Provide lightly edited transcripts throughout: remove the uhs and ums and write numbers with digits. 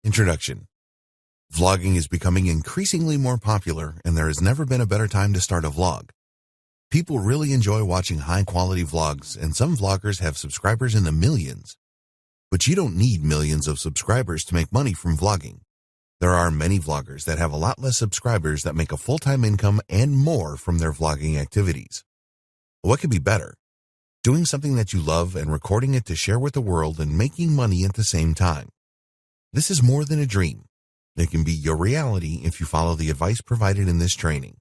Introduction. Vlogging is becoming increasingly more popular, and there has never been a better time to start a vlog. People really enjoy watching high-quality vlogs, and some vloggers have subscribers in the millions. But you don't need millions of subscribers to make money from vlogging. There are many vloggers that have a lot less subscribers that make a full-time income and more from their vlogging activities. What could be better? Doing something that you love and recording it to share with the world and making money at the same time. This is more than a dream. It can be your reality if you follow the advice provided in this training.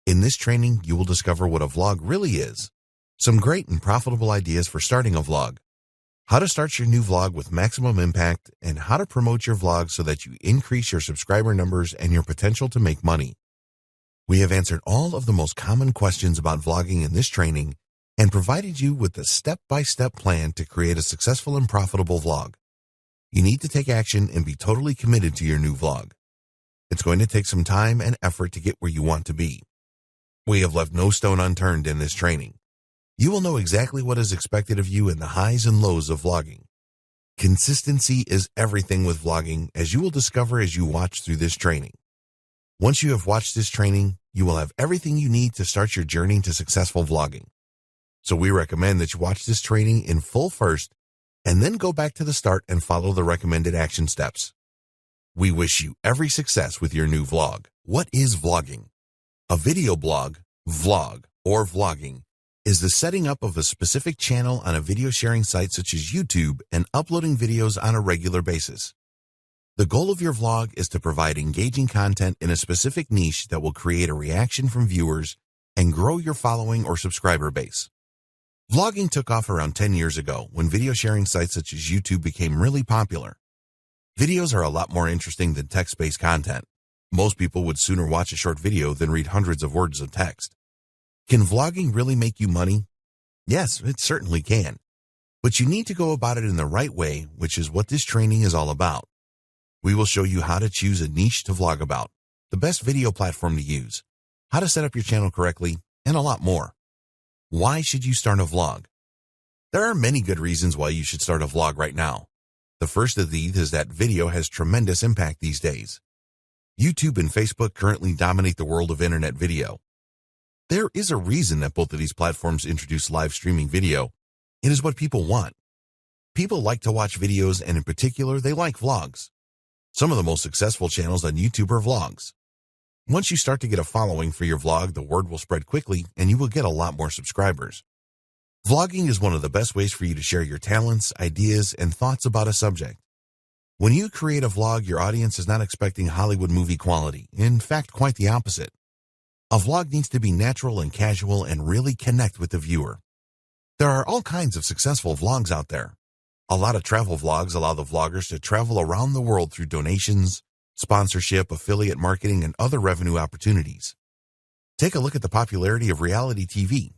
In this training, you will discover what a vlog really is, some great and profitable ideas for starting a vlog, how to start your new vlog with maximum impact, and how to promote your vlog so that you increase your subscriber numbers and your potential to make money. We have answered all of the most common questions about vlogging in this training and provided you with a step-by-step plan to create a successful and profitable vlog. You need to take action and be totally committed to your new vlog. It's going to take some time and effort to get where you want to be. We have left no stone unturned in this training. You will know exactly what is expected of you in the highs and lows of vlogging. Consistency is everything with vlogging, as you will discover as you watch through this training. Once you have watched this training, you will have everything you need to start your journey to successful vlogging. So we recommend that you watch this training in full first, and then go back to the start and follow the recommended action steps. We wish you every success with your new vlog. What is vlogging? A video blog, vlog, or vlogging is the setting up of a specific channel on a video sharing site such as YouTube and uploading videos on a regular basis. The goal of your vlog is to provide engaging content in a specific niche that will create a reaction from viewers and grow your following or subscriber base. Vlogging took off around 10 years ago when video sharing sites such as YouTube became really popular. Videos are a lot more interesting than text-based content. Most people would sooner watch a short video than read hundreds of words of text. Can vlogging really make you money? Yes, it certainly can. But you need to go about it in the right way, which is what this training is all about. We will show you how to choose a niche to vlog about, the best video platform to use, how to set up your channel correctly, and a lot more. Why should you start a vlog? There are many good reasons why you should start a vlog right now. The first of these is that video has tremendous impact these days. YouTube and Facebook currently dominate the world of internet video. There is a reason that both of these platforms introduce live streaming video. It is what people want. People like to watch videos, and in particular, they like vlogs. Some of the most successful channels on YouTube are vlogs. Once you start to get a following for your vlog, the word will spread quickly and you will get a lot more subscribers. Vlogging is one of the best ways for you to share your talents, ideas, and thoughts about a subject. When you create a vlog, your audience is not expecting Hollywood movie quality. In fact, quite the opposite. A vlog needs to be natural and casual and really connect with the viewer. There are all kinds of successful vlogs out there. A lot of travel vlogs allow the vloggers to travel around the world through donations, sponsorship, affiliate marketing, and other revenue opportunities. Take a look at the popularity of reality TV.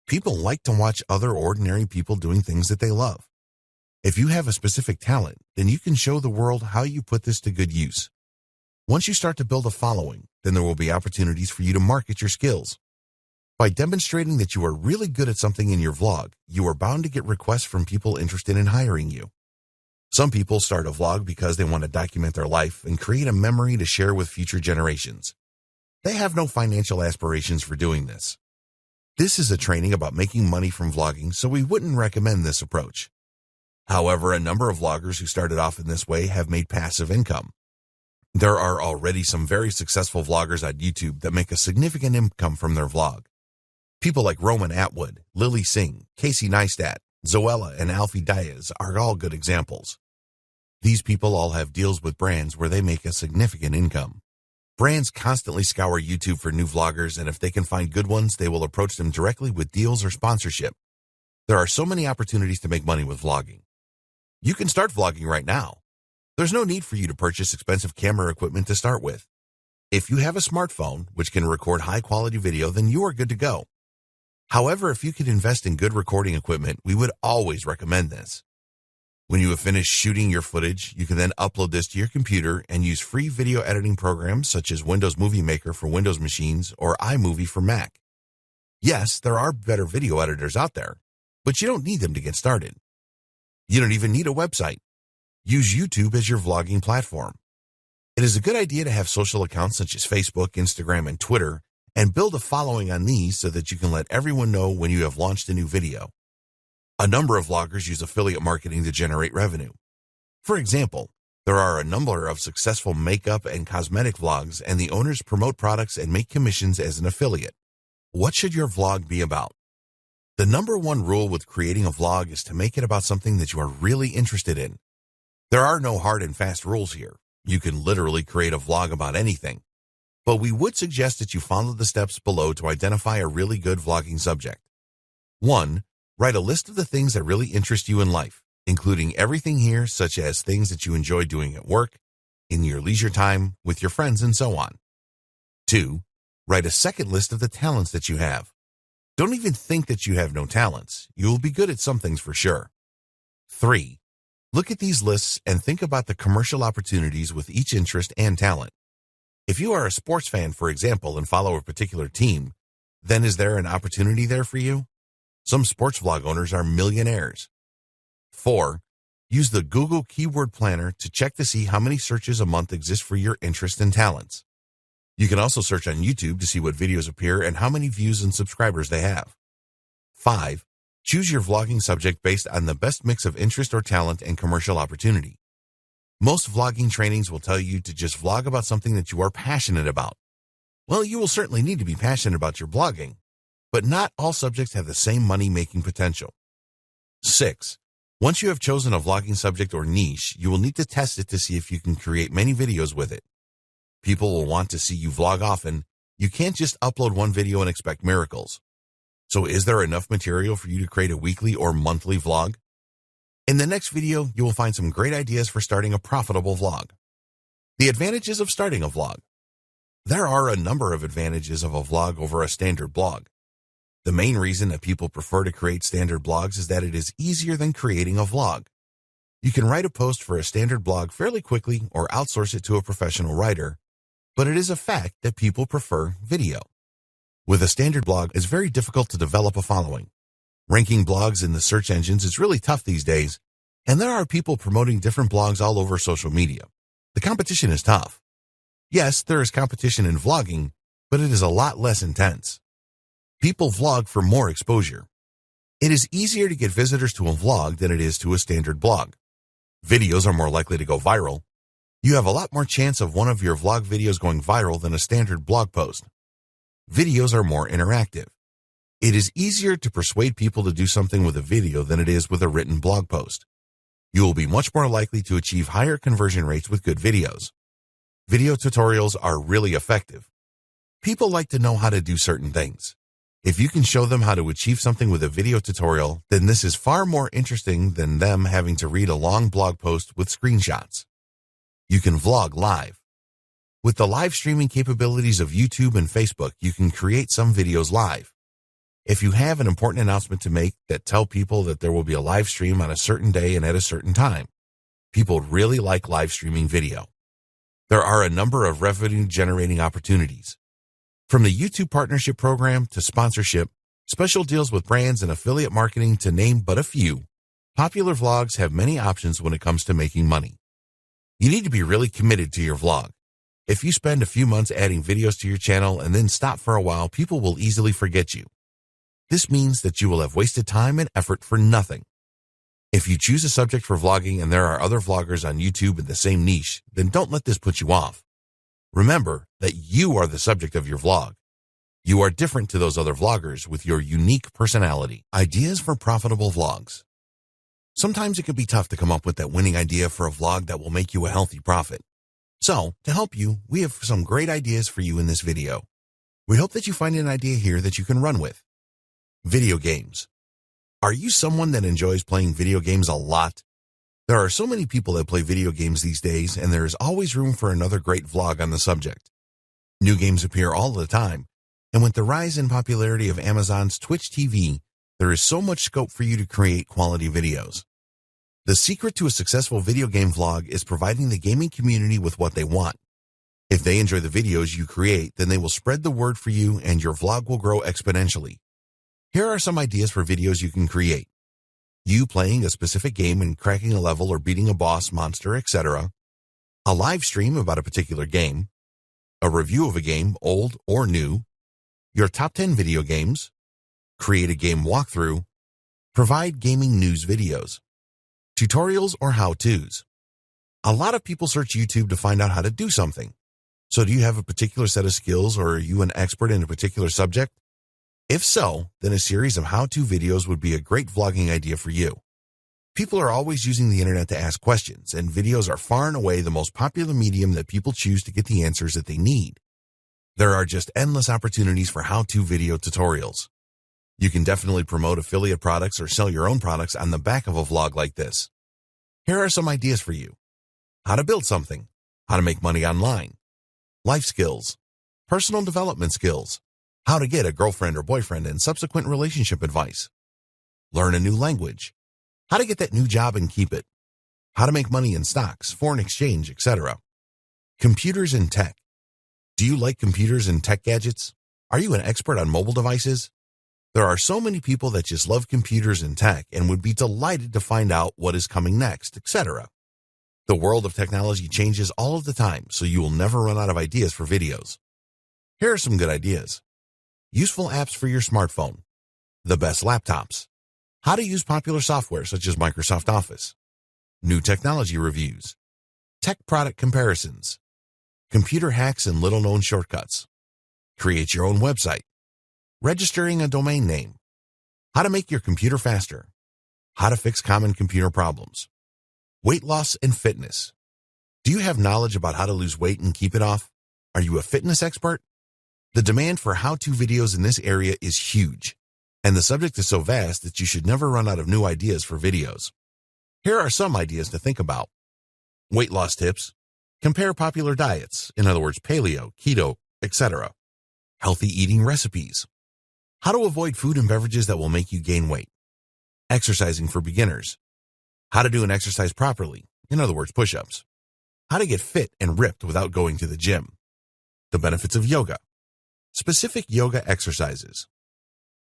People like to watch other ordinary people doing things that they love. If you have a specific talent, then you can show the world how you put this to good use. Once you start to build a following, then there will be opportunities for you to market your skills. By demonstrating that you are really good at something in your vlog, you are bound to get requests from people interested in hiring you. Some people start a vlog because they want to document their life and create a memory to share with future generations. They have no financial aspirations for doing this. This is a training about making money from vlogging, so we wouldn't recommend this approach. However, a number of vloggers who started off in this way have made passive income. There are already some very successful vloggers on YouTube that make a significant income from their vlog. People like Roman Atwood, Lily Singh, Casey Neistat, Zoella, and Alfie Diaz are all good examples. These people all have deals with brands where they make a significant income. Brands constantly scour YouTube for new vloggers, and if they can find good ones, they will approach them directly with deals or sponsorship. There are so many opportunities to make money with vlogging. You can start vlogging right now. There's no need for you to purchase expensive camera equipment to start with. If you have a smartphone, which can record high-quality video, then you are good to go. However, if you could invest in good recording equipment, we would always recommend this. When you have finished shooting your footage, you can then upload this to your computer and use free video editing programs such as Windows Movie Maker for Windows machines or iMovie for Mac. Yes, there are better video editors out there, but you don't need them to get started. You don't even need a website. Use YouTube as your vlogging platform. It is a good idea to have social accounts such as Facebook, Instagram, and Twitter, and build a following on these so that you can let everyone know when you have launched a new video. A number of vloggers use affiliate marketing to generate revenue. For example, there are a number of successful makeup and cosmetic vlogs, and the owners promote products and make commissions as an affiliate. What should your vlog be about? The number one rule with creating a vlog is to make it about something that you are really interested in. There are no hard and fast rules here. You can literally create a vlog about anything. But we would suggest that you follow the steps below to identify a really good vlogging subject. 1. Write a list of the things that really interest you in life, including everything here such as things that you enjoy doing at work, in your leisure time, with your friends, and so on. 2. Write a second list of the talents that you have. Don't even think that you have no talents. You will be good at some things for sure. 3. Look at these lists and think about the commercial opportunities with each interest and talent. If you are a sports fan, for example, and follow a particular team, then is there an opportunity there for you? Some sports vlog owners are millionaires. 4. Use the Google Keyword Planner to check to see how many searches a month exist for your interests and talents. You can also search on YouTube to see what videos appear and how many views and subscribers they have. 5. Choose your vlogging subject based on the best mix of interest or talent and commercial opportunity. Most vlogging trainings will tell you to just vlog about something that you are passionate about. Well, you will certainly need to be passionate about your blogging, but not all subjects have the same money-making potential. 6. Once you have chosen a vlogging subject or niche, you will need to test it to see if you can create many videos with it. People will want to see you vlog often. You can't just upload one video and expect miracles. So is there enough material for you to create a weekly or monthly vlog? In the next video, you will find some great ideas for starting a profitable vlog. The advantages of starting a vlog. There are a number of advantages of a vlog over a standard blog. The main reason that people prefer to create standard blogs is that it is easier than creating a vlog. You can write a post for a standard blog fairly quickly or outsource it to a professional writer, but it is a fact that people prefer video. With a standard blog, it's very difficult to develop a following. Ranking blogs in the search engines is really tough these days, and there are people promoting different blogs all over social media. The competition is tough. Yes, there is competition in vlogging, but it is a lot less intense. People vlog for more exposure. It is easier to get visitors to a vlog than it is to a standard blog. Videos are more likely to go viral. You have a lot more chance of one of your vlog videos going viral than a standard blog post. Videos are more interactive. It is easier to persuade people to do something with a video than it is with a written blog post. You will be much more likely to achieve higher conversion rates with good videos. Video tutorials are really effective. People like to know how to do certain things. If you can show them how to achieve something with a video tutorial, then this is far more interesting than them having to read a long blog post with screenshots. You can vlog live. With the live streaming capabilities of YouTube and Facebook, you can create some videos live. If you have an important announcement to make that tell people that there will be a live stream on a certain day and at a certain time, people really like live streaming video. There are a number of revenue-generating opportunities. From the YouTube partnership program to sponsorship, special deals with brands and affiliate marketing to name but a few, popular vlogs have many options when it comes to making money. You need to be really committed to your vlog. If you spend a few months adding videos to your channel and then stop for a while, people will easily forget you. This means that you will have wasted time and effort for nothing. If you choose a subject for vlogging and there are other vloggers on YouTube in the same niche, then don't let this put you off. Remember that you are the subject of your vlog. You are different to those other vloggers with your unique personality. Ideas for profitable vlogs. Sometimes it can be tough to come up with that winning idea for a vlog that will make you a healthy profit. So, to help you, we have some great ideas for you in this video. We hope that you find an idea here that you can run with. Video games. Are you someone that enjoys playing video games a lot? There are so many people that play video games these days, and there is always room for another great vlog on the subject. New games appear all the time, and with the rise in popularity of Amazon's Twitch TV, there is so much scope for you to create quality videos. The secret to a successful video game vlog is providing the gaming community with what they want. If they enjoy the videos you create, then they will spread the word for you and your vlog will grow exponentially. Here are some ideas for videos you can create. you playing a specific game and cracking a level or beating a boss, monster, etc., a live stream about a particular game, a review of a game, old or new, your top 10 video games, create a game walkthrough, provide gaming news videos, tutorials or how-tos. A lot of people search YouTube to find out how to do something. So do you have a particular set of skills, or are you an expert in a particular subject? If so, then a series of how-to videos would be a great vlogging idea for you. People are always using the internet to ask questions, and videos are far and away the most popular medium that people choose to get the answers that they need. There are just endless opportunities for how-to video tutorials. You can definitely promote affiliate products or sell your own products on the back of a vlog like this. Here are some ideas for you. How to build something, how to make money online, life skills, personal development skills, how to get a girlfriend or boyfriend and subsequent relationship advice, learn a new language, how to get that new job and keep it, how to make money in stocks, foreign exchange, etc. Computers and tech. Do you like computers and tech gadgets? Are you an expert on mobile devices? There are so many people that just love computers and tech and would be delighted to find out what is coming next, etc. The world of technology changes all of the time, so you will never run out of ideas for videos. Here are some good ideas. Useful apps for your smartphone, the best laptops, how to use popular software such as Microsoft Office, new technology reviews, tech product comparisons, computer hacks and little-known shortcuts, create your own website, registering a domain name, how to make your computer faster, how to fix common computer problems, weight loss and fitness. Do you have knowledge about how to lose weight and keep it off? Are you a fitness expert? The demand for how-to videos in this area is huge, and the subject is so vast that you should never run out of new ideas for videos. Here are some ideas to think about. Weight loss tips. Compare popular diets, in other words, paleo, keto, etc. Healthy eating recipes. How to avoid food and beverages that will make you gain weight. Exercising for beginners. How to do an exercise properly, in other words, push-ups. How to get fit and ripped without going to the gym. The benefits of yoga. Specific yoga exercises.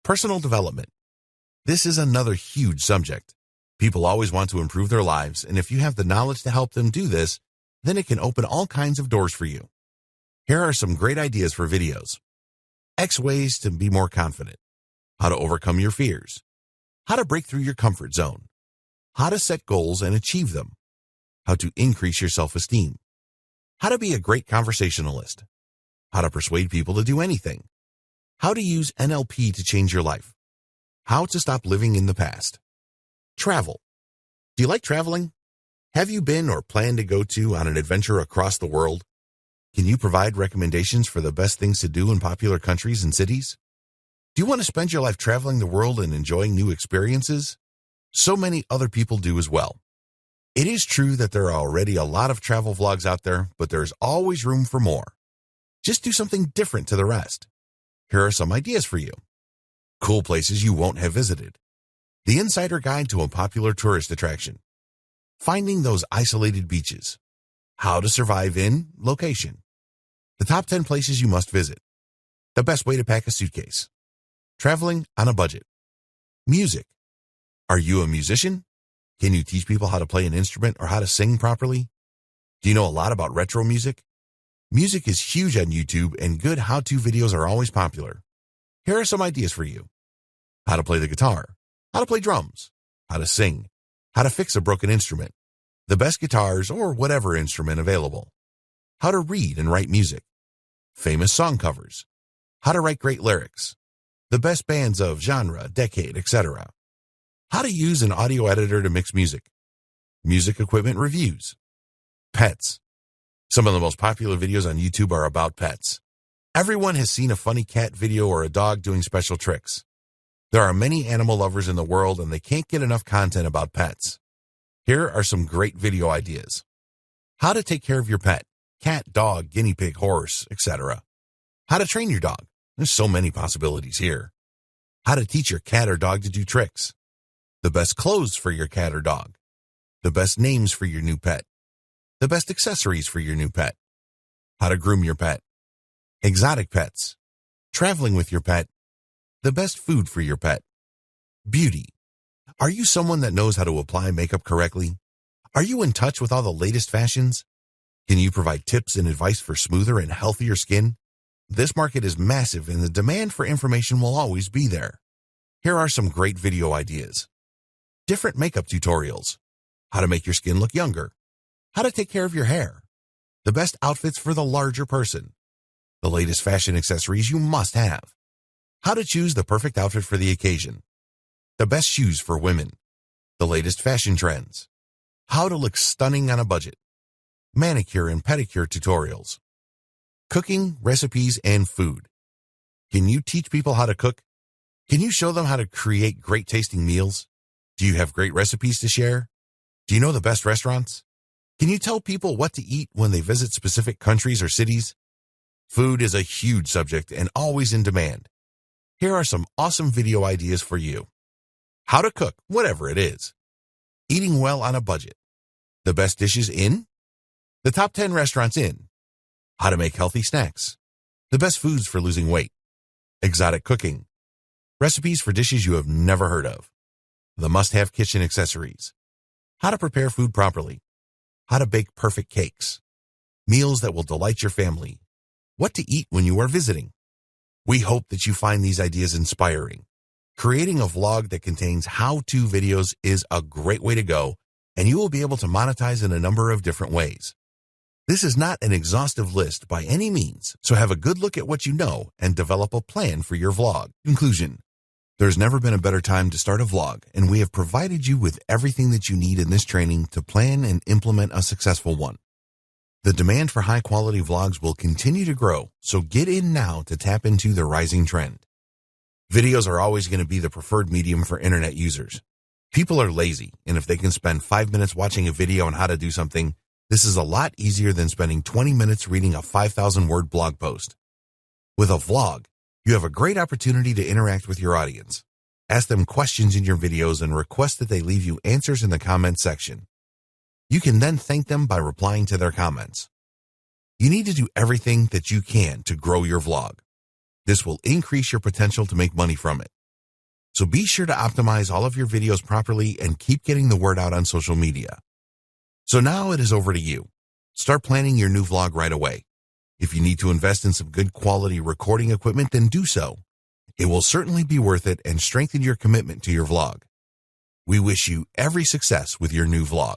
Personal development. This is another huge subject. People always want to improve their lives, and if you have the knowledge to help them do this, then it can open all kinds of doors for you. Here are some great ideas for videos. X ways to be more confident. How to overcome your fears. How to break through your comfort zone. How to set goals and achieve them. How to increase your self-esteem. How to be a great conversationalist. How to persuade people to do anything. How to use NLP to change your life. How to stop living in the past. Travel. Do you like traveling? Have you been or plan to go to on an adventure across the world? Can you provide recommendations for the best things to do in popular countries and cities? Do you want to spend your life traveling the world and enjoying new experiences? So many other people do as well. It is true that there are already a lot of travel vlogs out there, but there's always room for more. Just do something different to the rest. Here are some ideas for you. Cool places you won't have visited. The Insider Guide to a Popular Tourist Attraction. Finding those isolated beaches. How to survive in location. The top 10 places you must visit. The best way to pack a suitcase. Traveling on a budget. Music. Are you a musician? Can you teach people how to play an instrument or how to sing properly? Do you know a lot about retro music? Music is huge on YouTube, and good how-to videos are always popular. Here are some ideas for you. How to play the guitar. How to play drums. How to sing. How to fix a broken instrument. The best guitars or whatever instrument available. How to read and write music. Famous song covers. How to write great lyrics. The best bands of genre, decade, etc. How to use an audio editor to mix music. Music equipment reviews. Pets. Some of the most popular videos on YouTube are about pets. Everyone has seen a funny cat video or a dog doing special tricks. There are many animal lovers in the world, and they can't get enough content about pets. Here are some great video ideas. How to take care of your pet. Cat, dog, guinea pig, horse, etc. How to train your dog. There's so many possibilities here. How to teach your cat or dog to do tricks. The best clothes for your cat or dog. The best names for your new pet. The best accessories for your new pet. How to groom your pet. Exotic pets. Traveling with your pet. The best food for your pet. Beauty. Are you someone that knows how to apply makeup correctly? Are you in touch with all the latest fashions? Can you provide tips and advice for smoother and healthier skin? This market is massive and the demand for information will always be there. Here are some great video ideas. Different makeup tutorials. How to make your skin look younger. How to take care of your hair. The best outfits for the larger person. The latest fashion accessories you must have. How to choose the perfect outfit for the occasion. The best shoes for women. The latest fashion trends. How to look stunning on a budget. Manicure and pedicure tutorials. Cooking, recipes, and food. Can you teach people how to cook? Can you show them how to create great tasting meals? Do you have great recipes to share? Do you know the best restaurants? Can you tell people what to eat when they visit specific countries or cities? Food is a huge subject and always in demand. Here are some awesome video ideas for you. How to cook, whatever it is. Eating well on a budget. The best dishes in? The top 10 restaurants in. How to make healthy snacks. The best foods for losing weight. Exotic cooking. Recipes for dishes you have never heard of. The must-have kitchen accessories. How to prepare food properly. How to bake perfect cakes. Meals that will delight your family. What to eat when you are visiting. We hope that you find these ideas inspiring. Creating a vlog that contains how-to videos is a great way to go, and you will be able to monetize in a number of different ways. This is not an exhaustive list by any means, so have a good look at what you know and develop a plan for your vlog. Conclusion. There's never been a better time to start a vlog, and we have provided you with everything that you need in this training to plan and implement a successful one. The demand for high-quality vlogs will continue to grow, so get in now to tap into the rising trend. Videos are always going to be the preferred medium for internet users. People are lazy, and if they can spend 5 minutes watching a video on how to do something, this is a lot easier than spending 20 minutes reading a 5,000-word blog post. With a vlog, you have a great opportunity to interact with your audience. Ask them questions in your videos and request that they leave you answers in the comments section. You can then thank them by replying to their comments. You need to do everything that you can to grow your vlog. This will increase your potential to make money from it. So be sure to optimize all of your videos properly and keep getting the word out on social media. So now it is over to you. Start planning your new vlog right away. If you need to invest in some good quality recording equipment, then do so. It will certainly be worth it and strengthen your commitment to your vlog. We wish you every success with your new vlog.